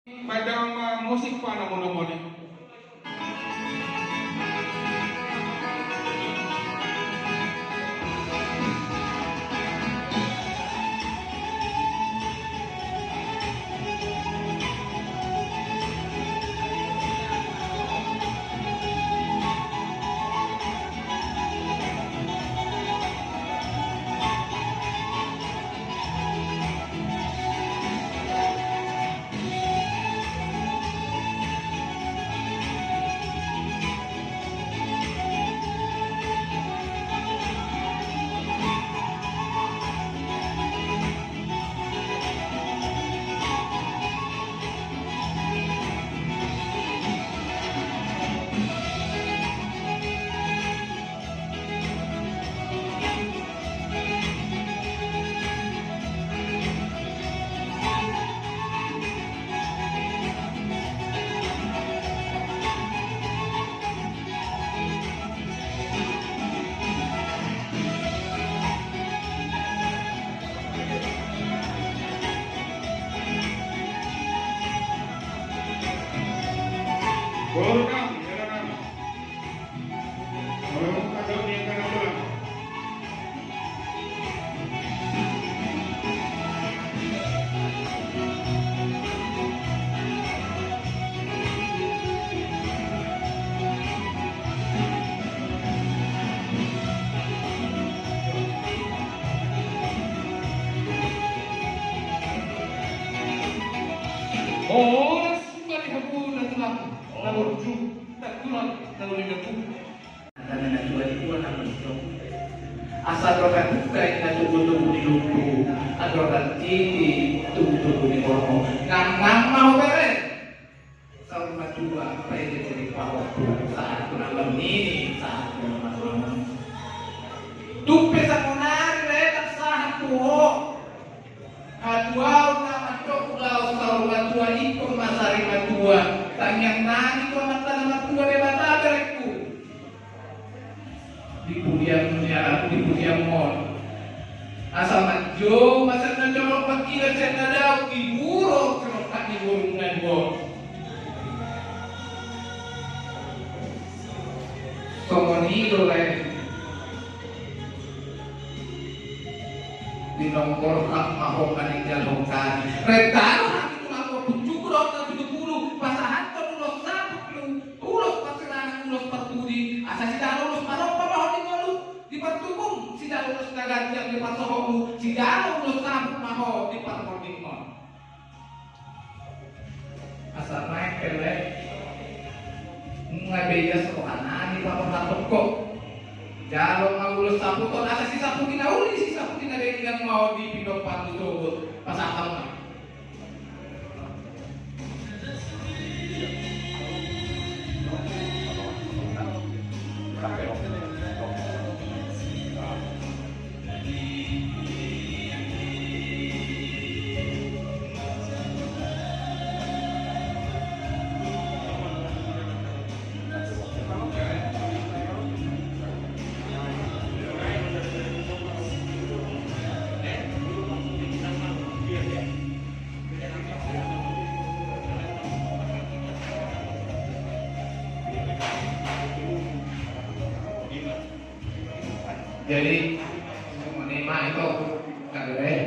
Macam musik pa naman eh. Golkar, silakan. Kalau ada yang akan pulang. Oh, sudah dihapus dan telah. Lalu tak kurang lalu dibentuk. Karena najwa itu anak besok. Asal rokan buka kita tunggu di lupu. Adoran titi tunggu di kormo. Ngang mau beres. Sama dua apa yang jadi pawak saat malam ini saat malam. Tupe sakunari letak sah tuho. Kadua utama cok lau sauru matua ikut masari matua. Tanyang nani ko mata nama tua bebata berekku. Di pudiam mon. Asal majo masa na colok pakila set na daw iburo colok tak di burungan go. Somonido le. Di nomor hak mahok kaning jalongkan. Retano hak itu aku pucuk na 70 pasahan asa si dalo los marok pa mahon ni ngolu di patubong si dalo los nagantiang di pasohomu si dalo los sabuk maho di patubong mon asa naik kele ngabeja sohana di papatok kok dalo ngulus sabuk ton asa si sabuk dinauli si sabuk dinadeng yang mau di pindok patu tobot pasakam jadi menerima itu nggak boleh.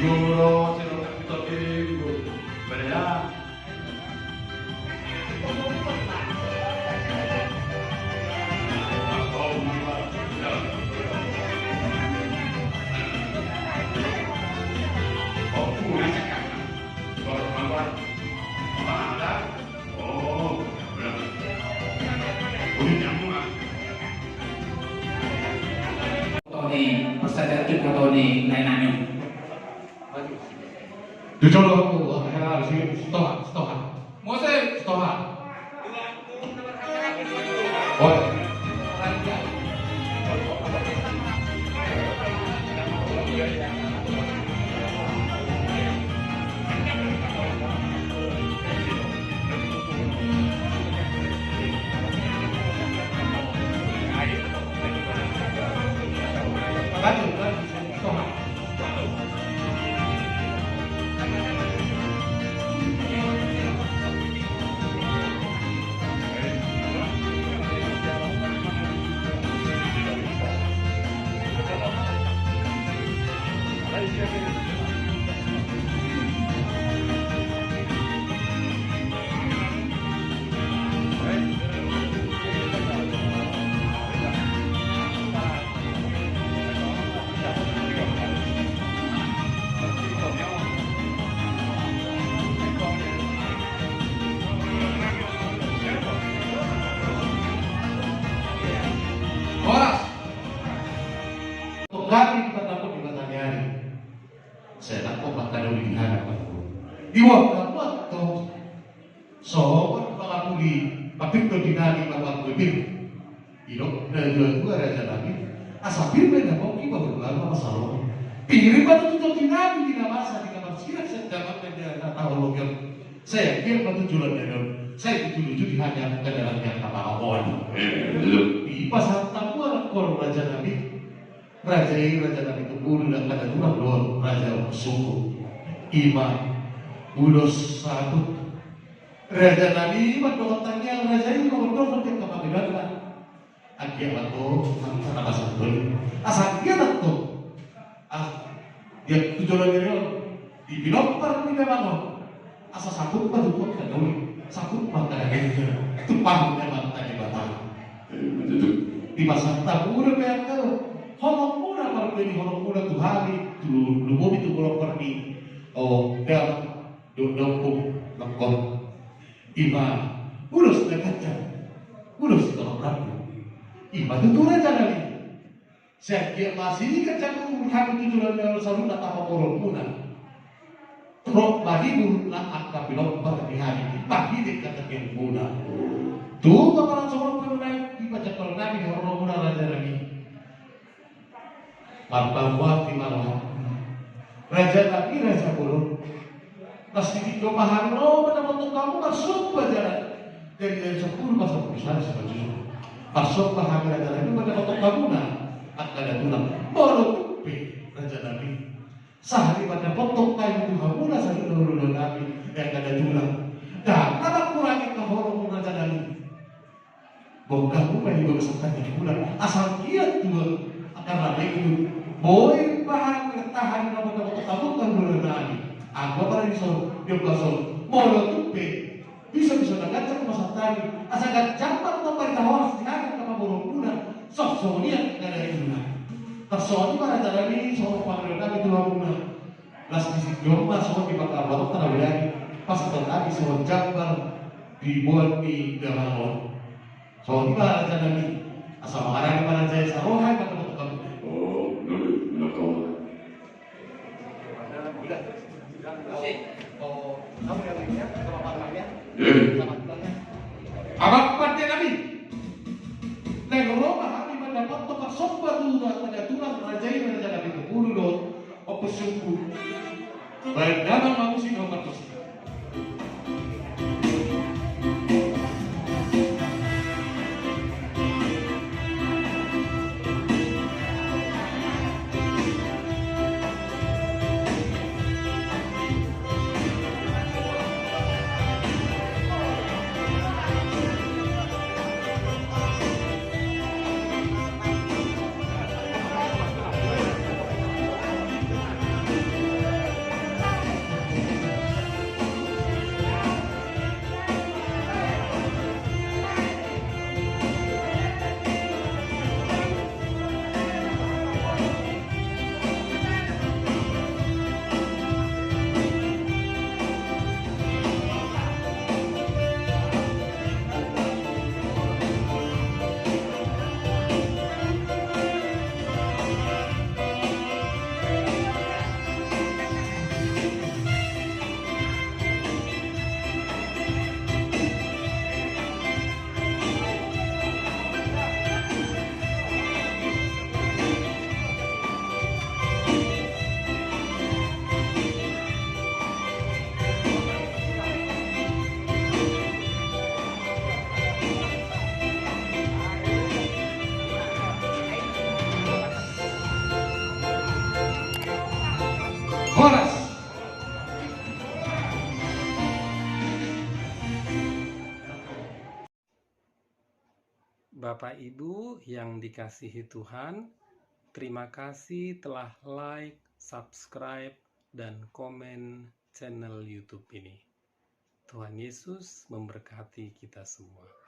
Siguro sino kapitotin ko. Bala. Tony, persada itu Tony lainannya. Dicolok aku, harus stoha. Mose stoha. Oh. Stoha. Kami kita dapat di Bataniari. Saya dapat bakal di hadapan aku. Di waktu sobat bakaku di papit to dinari bakaku bir. Ilo na dua raja lagi. Asapir beda mau kita berlalu masalah. Piring batu to dinari di masa di kamar siap saya dapat beda tahu logam. Saya kira batu jualan dari saya tuju di hanya ke dalam yang apa-apa. Di pasar tabuan kor raja lagi. Raja Nabi Kebun dan kata dua doang Raja suku Imam Budos satu Raja Nabi Imam doktanya Raja ini ngomong ke kepanggilan akhirnya tuh kata bahasa betul asal dia tuh dia tujuan dia di binopar di memang asal sakut pada tuh kan sakut pada gitu itu paham memang tadi batal di pasar tabu udah kayak Holong muna pergi holong muna tuh hari dulu itu kalau pergi dan duduk lekor ima urus dekat urus kalau ragu ima itu raja kali saya masih kecak hari tujuan yang selalu tak apa holong muna terus bagi bulan angka pilot di hari pagi dekat yang muna tuh kepala seorang pemenang dibaca kalau nabi holong muna raja lagi Martawa Timalaha Raja Nabi Raja Burung Pasti kita paham pada waktu kamu masuk pelajaran dari 10 pasal perusahaan seperti masuk paham Raja Nabi pada waktu kamu akan ada tulang baru tupi Raja Nabi sehari pada potong kayu kamu sehari dulu Nabi yang ada tulang dan apa kurangnya kehormatan Raja Nabi bahwa kamu pengen berkesan di bulan asal dia dua akan ada itu boy bahan bertahan nama kamu kan dulu nani aku pada dia kasih mau tupe bisa nagacan masa tadi asal gak campak atau pada tawas dihajar sama burung bulan sok dia gak ada yang bulan tersoalnya pada cara ini soal panggil kami dua bulan las disik jomba soal di bakal batok tanah berani pas tadi soal jambar dibuat di dalam soal pada cara ini asal mengarang pada saya sarohai kata kamu yang lainnya, selamat malamnya. Selamat pulangnya. Abang partai kami. Negara kami mendapat tempat sobat pada tulang rajai raja Nabi Keburu dong. Opusungku. Baik dalam manusia nomor tersebut. Bapak Ibu yang dikasihi Tuhan, terima kasih telah like, subscribe, dan komen channel YouTube ini. Tuhan Yesus memberkati kita semua.